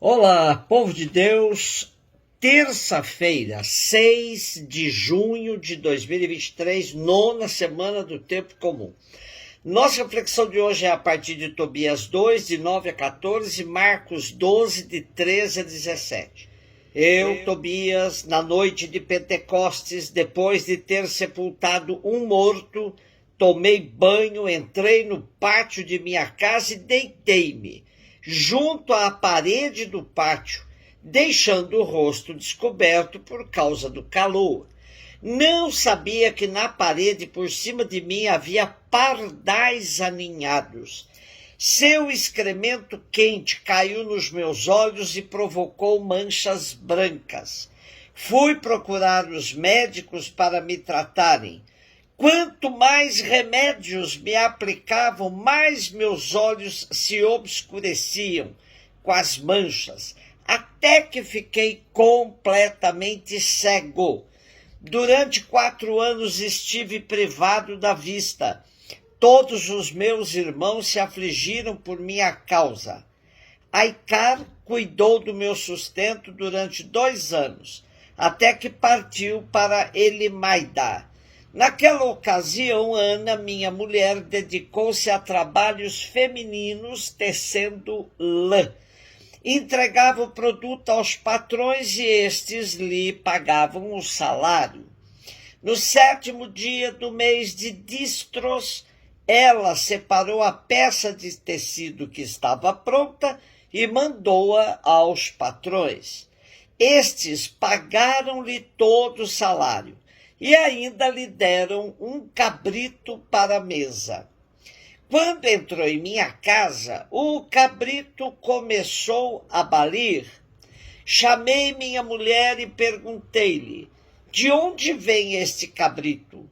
Olá, povo de Deus, terça-feira, 6 de junho de 2023, nona semana do tempo comum. Nossa reflexão de hoje é a partir de Tobias 2, de 9 a 14, Marcos 12, de 13 a 17. Tobias, na noite de Pentecostes, depois de ter sepultado um morto, tomei banho, entrei no pátio de minha casa e deitei-me junto à parede do pátio, deixando o rosto descoberto por causa do calor. Não sabia que na parede por cima de mim havia pardais aninhados. Seu excremento quente caiu nos meus olhos e provocou manchas brancas. Fui procurar os médicos para me tratarem. Quanto mais remédios me aplicavam, mais meus olhos se obscureciam com as manchas, até que fiquei completamente cego. Durante 4 anos estive privado da vista. Todos os meus irmãos se afligiram por minha causa. Aicar cuidou do meu sustento durante 2 anos, até que partiu para Elimaida. Naquela ocasião, Ana, minha mulher, dedicou-se a trabalhos femininos tecendo lã. Entregava o produto aos patrões e estes lhe pagavam o salário. No 7º dia do mês de Distros, ela separou a peça de tecido que estava pronta e mandou-a aos patrões. Estes pagaram-lhe todo o salário e ainda lhe deram um cabrito para a mesa. Quando entrou em minha casa, o cabrito começou a balir. Chamei minha mulher e perguntei-lhe: de onde vem este cabrito?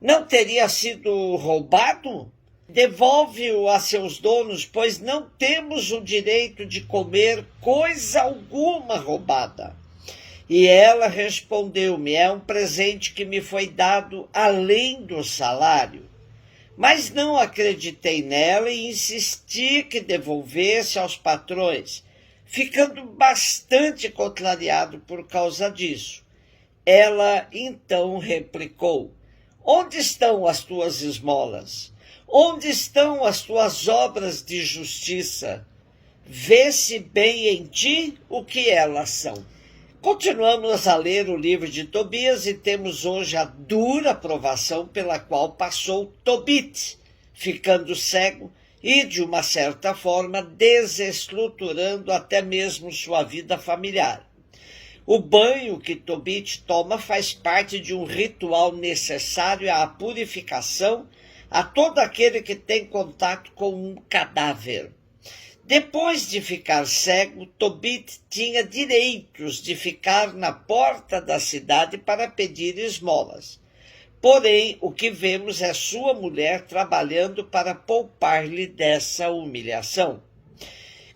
Não teria sido roubado? Devolve-o a seus donos, pois não temos o direito de comer coisa alguma roubada. E ela respondeu-me: é um presente que me foi dado além do salário. Mas não acreditei nela e insisti que devolvesse aos patrões, ficando bastante contrariado por causa disso. Ela então replicou: onde estão as tuas esmolas? Onde estão as tuas obras de justiça? Vê-se bem em ti o que elas são. Continuamos a ler o livro de Tobias e temos hoje a dura provação pela qual passou Tobit, ficando cego e, de uma certa forma, desestruturando até mesmo sua vida familiar. O banho que Tobit toma faz parte de um ritual necessário à purificação a todo aquele que tem contato com um cadáver. Depois de ficar cego, Tobit tinha direitos de ficar na porta da cidade para pedir esmolas. Porém, o que vemos é sua mulher trabalhando para poupar-lhe dessa humilhação.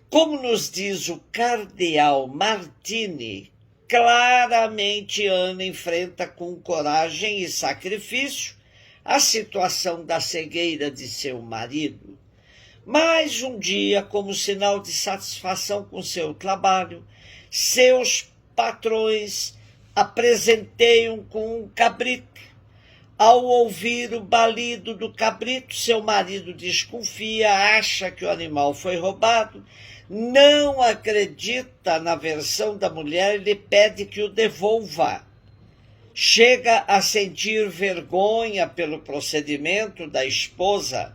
Como nos diz o cardeal Martini, claramente Ana enfrenta com coragem e sacrifício a situação da cegueira de seu marido. Mas um dia, como sinal de satisfação com seu trabalho, seus patrões apresenteiam com um cabrito. Ao ouvir o balido do cabrito, seu marido desconfia, acha que o animal foi roubado, não acredita na versão da mulher e lhe pede que o devolva. Chega a sentir vergonha pelo procedimento da esposa.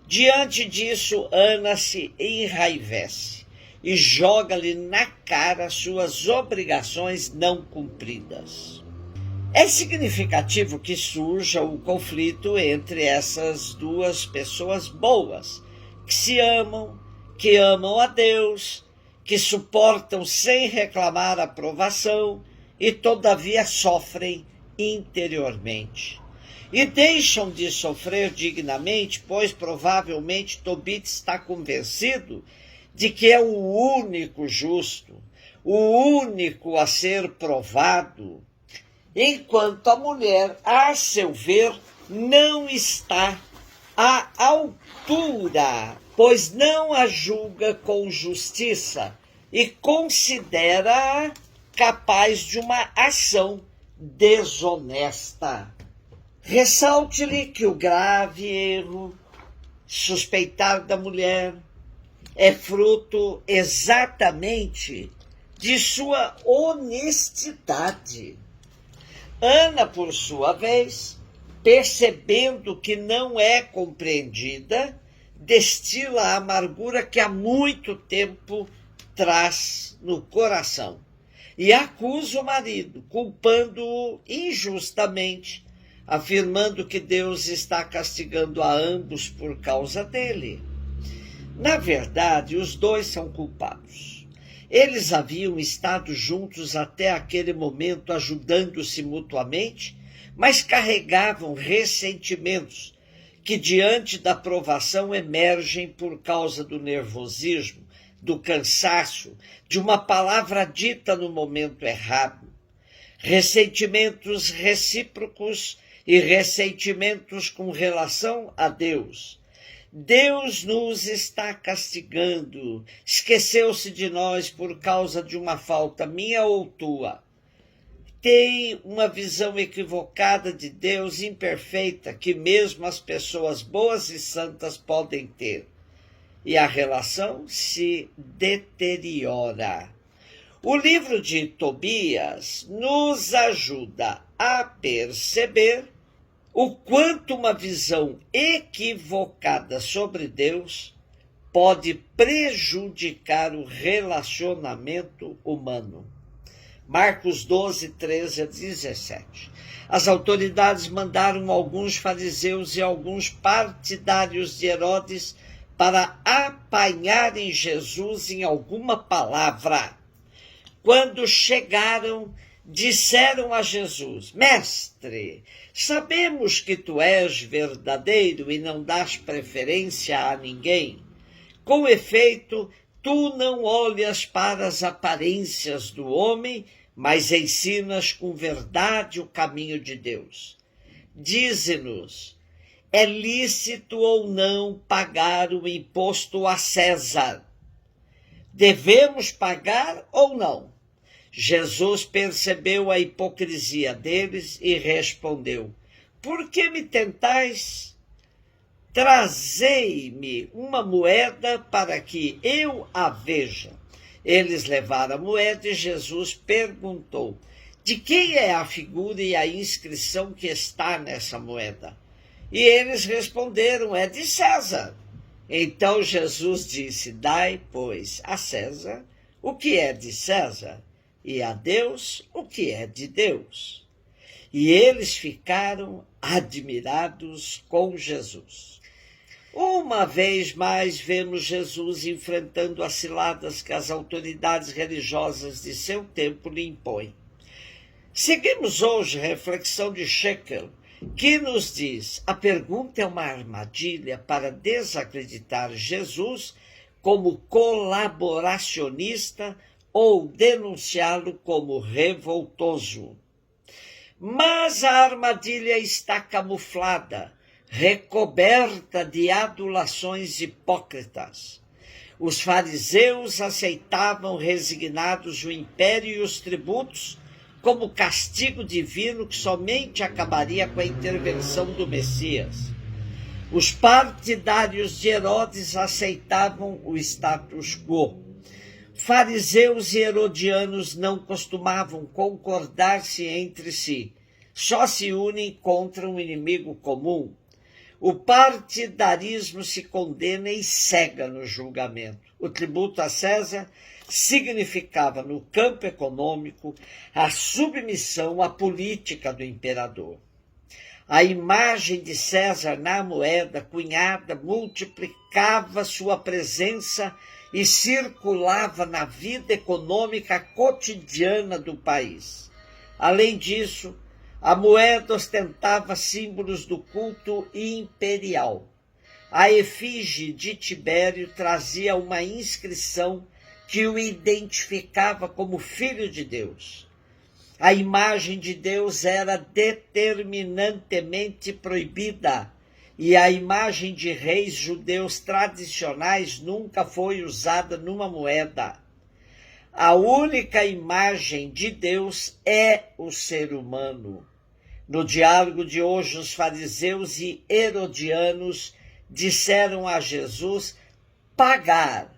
Diante disso, Ana se enraivece e joga-lhe na cara suas obrigações não cumpridas. É significativo que surja o conflito entre essas duas pessoas boas, que se amam, que amam a Deus, que suportam sem reclamar aprovação e, todavia, sofrem interiormente. E deixam de sofrer dignamente, pois provavelmente Tobit está convencido de que é o único justo, o único a ser provado, enquanto a mulher, a seu ver, não está à altura, pois não a julga com justiça e considera-a capaz de uma ação desonesta. Ressalte-lhe que o grave erro, suspeitar da mulher, é fruto exatamente de sua honestidade. Ana, por sua vez, percebendo que não é compreendida, destila a amargura que há muito tempo traz no coração e acusa o marido, culpando-o injustamente, afirmando que Deus está castigando a ambos por causa dele. Na verdade, os dois são culpados. Eles haviam estado juntos até aquele momento, ajudando-se mutuamente, mas carregavam ressentimentos que, diante da provação, emergem por causa do nervosismo, do cansaço, de uma palavra dita no momento errado. Ressentimentos recíprocos e ressentimentos com relação a Deus. Deus nos está castigando, esqueceu-se de nós por causa de uma falta minha ou tua. Tem uma visão equivocada de Deus, imperfeita, que mesmo as pessoas boas e santas podem ter. E a relação se deteriora. O livro de Tobias nos ajuda a perceber o quanto uma visão equivocada sobre Deus pode prejudicar o relacionamento humano. Marcos 12, 13 a 17. As autoridades mandaram alguns fariseus e alguns partidários de Herodes para apanharem Jesus em alguma palavra. Quando chegaram, disseram a Jesus: Mestre, sabemos que tu és verdadeiro e não dás preferência a ninguém. Com efeito, tu não olhas para as aparências do homem, mas ensinas com verdade o caminho de Deus. Dize-nos, é lícito ou não pagar o imposto a César? Devemos pagar ou não? Jesus percebeu a hipocrisia deles e respondeu: Por que me tentais? Trazei-me uma moeda para que eu a veja. Eles levaram a moeda e Jesus perguntou: De quem é a figura e a inscrição que está nessa moeda? E eles responderam: É de César. Então Jesus disse: Dai, pois, a César o que é de César, e a Deus o que é de Deus. E eles ficaram admirados com Jesus. Uma vez mais vemos Jesus enfrentando as ciladas que as autoridades religiosas de seu tempo lhe impõem. Seguimos hoje a reflexão de Shekel, que nos diz: a pergunta é uma armadilha para desacreditar Jesus como colaboracionista ou denunciá-lo como revoltoso. Mas a armadilha está camuflada, recoberta de adulações hipócritas. Os fariseus aceitavam resignados o império e os tributos como castigo divino que somente acabaria com a intervenção do Messias. Os partidários de Herodes aceitavam o status quo. Fariseus e herodianos não costumavam concordar-se entre si, só se unem contra um inimigo comum. O partidarismo se condena e cega no julgamento. O tributo a César significava, no campo econômico, a submissão à política do imperador. A imagem de César na moeda cunhada multiplicava sua presença e circulava na vida econômica cotidiana do país. Além disso, a moeda ostentava símbolos do culto imperial. A efígie de Tibério trazia uma inscrição que o identificava como filho de Deus. A imagem de Deus era determinantemente proibida, e a imagem de reis judeus tradicionais nunca foi usada numa moeda. A única imagem de Deus é o ser humano. No diálogo de hoje, os fariseus e herodianos disseram a Jesus pagar,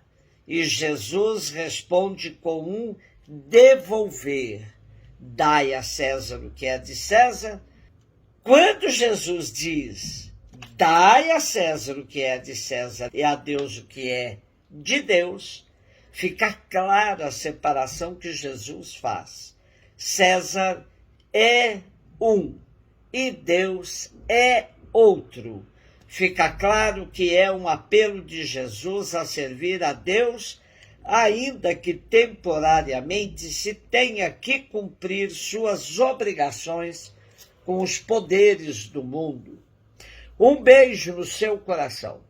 e Jesus responde com um devolver. Dai a César o que é de César. Quando Jesus diz dai a César o que é de César e a Deus o que é de Deus, fica clara a separação que Jesus faz. César é um e Deus é outro. Fica claro que é um apelo de Jesus a servir a Deus, ainda que temporariamente se tenha que cumprir suas obrigações com os poderes do mundo. Um beijo no seu coração.